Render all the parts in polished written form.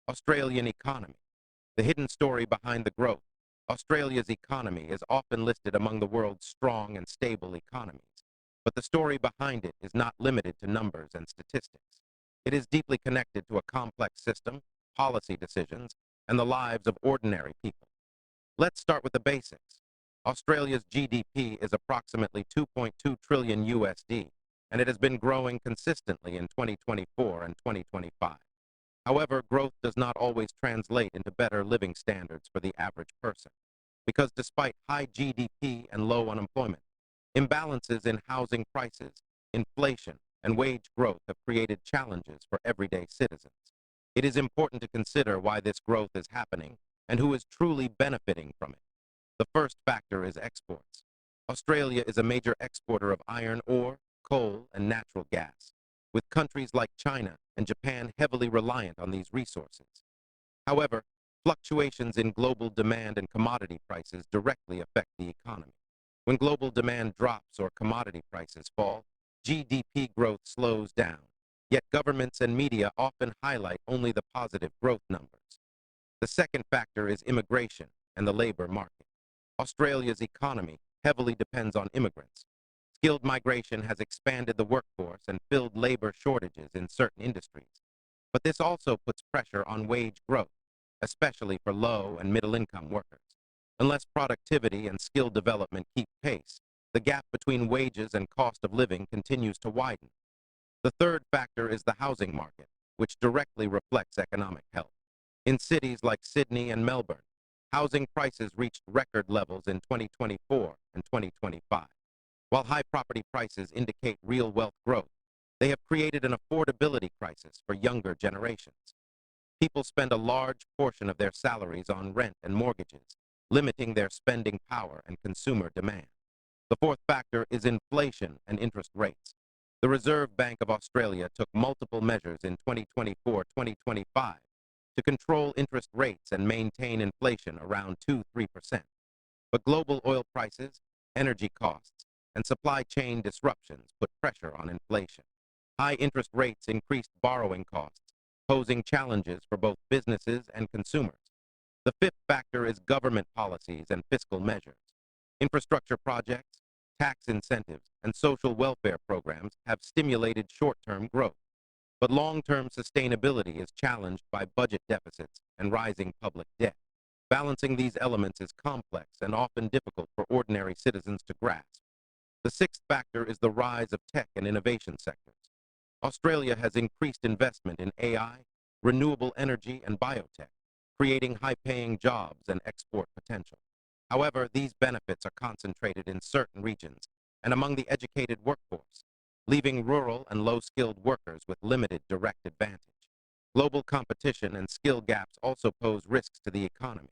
Australian economy. The hidden story behind the growth. Australia's economy is often listed among the world's strong and stable economies. But the story behind it is not limited to numbers and statistics. It is deeply connected to a complex system, policy decisions, and the lives of ordinary people. Let's start with the basics. Australia's GDP is approximately 2.2 trillion USD, and it has been growing consistently in 2024 and 2025. However, growth does not always translate into better living standards for the average person, because despite high GDP and low unemployment, imbalances in housing prices, inflation, and wage growth have created challenges for everyday citizens. It is important to consider why this growth is happening and who is truly benefiting from it. The first factor is exports. Australia is a major exporter of iron ore, coal, and natural gas, with countries like China and Japan heavily reliant on these resources. However, fluctuations in global demand and commodity prices directly affect the economy. When global demand drops or commodity prices fall, GDP growth slows down, yet governments and media often highlight only the positive growth numbers. The second factor is immigration and the labor market. Australia's economy heavily depends on immigrants. Skilled migration has expanded the workforce and filled labor shortages in certain industries. But this also puts pressure on wage growth, especially for low and middle-income workers. Unless productivity and skill development keep pace, the gap between wages and cost of living continues to widen. The third factor is the housing market, which directly reflects economic health. In cities like Sydney and Melbourne, housing prices reached record levels in 2024 and 2025. While high property prices indicate real wealth growth, they have created an affordability crisis for younger generations. People spend a large portion of their salaries on rent and mortgages, limiting their spending power and consumer demand. The fourth factor is inflation and interest rates. The Reserve Bank of Australia took multiple measures in 2024-2025 to control interest rates and maintain inflation around 2–3%. But global oil prices, energy costs, and supply chain disruptions put pressure on inflation. High interest rates increased borrowing costs, posing challenges for both businesses and consumers. The fifth factor is government policies and fiscal measures. Infrastructure projects, tax incentives, and social welfare programs have stimulated short-term growth. But long-term sustainability is challenged by budget deficits and rising public debt. Balancing these elements is complex and often difficult for ordinary citizens to grasp. The sixth factor is the rise of tech and innovation sectors. Australia has increased investment in AI, renewable energy, and biotech, creating high-paying jobs and export potential. However, these benefits are concentrated in certain regions and among the educated workforce, leaving rural and low-skilled workers with limited direct advantage. Global competition and skill gaps also pose risks to the economy.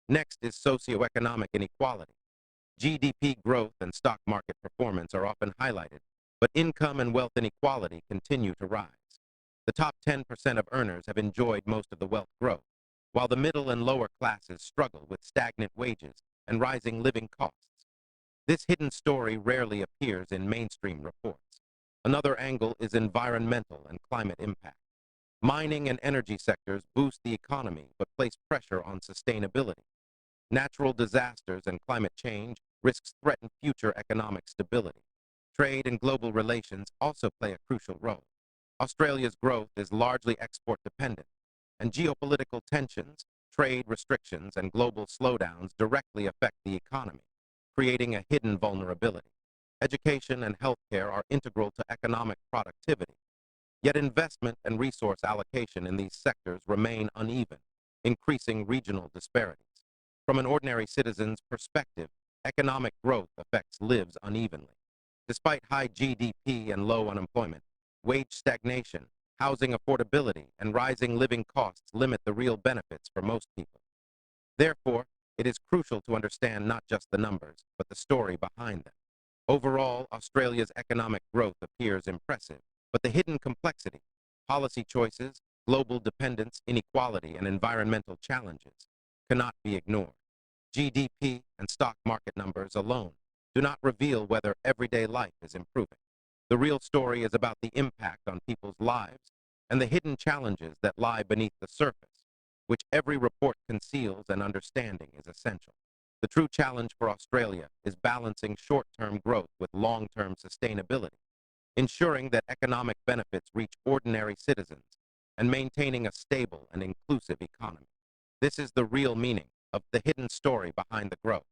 Next is socioeconomic inequality. GDP growth and stock market performance are often highlighted, but income and wealth inequality continue to rise. The top 10% of earners have enjoyed most of the wealth growth, while the middle and lower classes struggle with stagnant wages and rising living costs. This hidden story rarely appears in mainstream reports. Another angle is environmental and climate impact. Mining and energy sectors boost the economy but place pressure on sustainability. Natural disasters and climate change risks threaten future economic stability. Trade and global relations also play a crucial role. Australia's growth is largely export dependent, and geopolitical tensions, trade restrictions, and global slowdowns directly affect the economy, creating a hidden vulnerability. Education and healthcare are integral to economic productivity, yet investment and resource allocation in these sectors remain uneven, increasing regional disparities. From an ordinary citizen's perspective, economic growth affects lives unevenly. Despite high GDP and low unemployment, wage stagnation, housing affordability, and rising living costs limit the real benefits for most people. Therefore, it is crucial to understand not just the numbers, but the story behind them. Overall, Australia's economic growth appears impressive, but the hidden complexity, policy choices, global dependence, inequality, and environmental challenges cannot be ignored. GDP and stock market numbers alone do not reveal whether everyday life is improving. The real story is about the impact on people's lives and the hidden challenges that lie beneath the surface. which every report conceals, and understanding is essential. The true challenge for Australia is balancing short-term growth with long-term sustainability, ensuring that economic benefits reach ordinary citizens, and maintaining a stable and inclusive economy. This is the real meaning of the hidden story behind the growth.